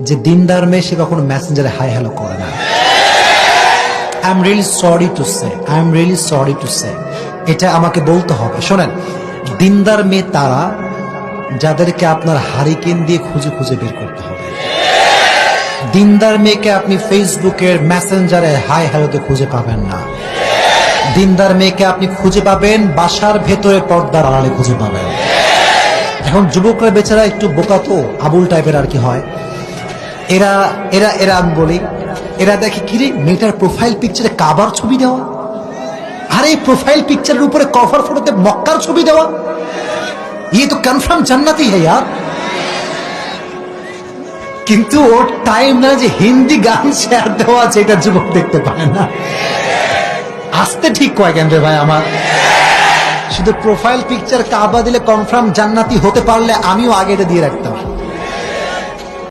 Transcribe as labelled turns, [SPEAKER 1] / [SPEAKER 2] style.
[SPEAKER 1] যে দিনদার মেয়ে সে কখনো মেসেঞ্জারে হাই হ্যালো করে না। I am really sorry to say, এটা আমাকে বলতে হবে। শোনেন, দিনদার মেয়ে তারা যাদেরকে আপনার হারিকেন দিয়ে খুঁজে খুঁজে বের করতে হবে। দিনদার মেয়েকে আপনি ফেসবুকের মেসেঞ্জারে হাই হ্যালোতে খুঁজে পাবেন না। দিনদার মেয়েকে আপনি খুঁজে পাবেন বাসার ভেতরে পর্দার আড়ালে খুঁজে পাবেন। এখন যুবকরা বেচারা একটু বোকা তো, আবুল টাইপের আর কি হয়, এরা এরা এরা আমি বলি, এরা দেখে কিরে মেয়েটার প্রোফাইল পিকচারে কাবার ছবি দেওয়া, আর এই প্রোফাইল পিকচারের উপরে কভার ফটোতে মক্কার ছবি দেওয়া, ये तो কনফার্ম জান্নাতি है यार। কিন্তু ওর টাইম না যে হিন্দি গান শেয়ার দেওয়া আছে, এটা যুবক দেখতে পায় না। আসতে ঠিক কয় কেন রে ভাই আমার, শুধু প্রোফাইল পিকচার কাবা দিলে কনফার্ম জান্নাতি হতে পারলে আমিও আগে এটা দিয়ে রাখতাম।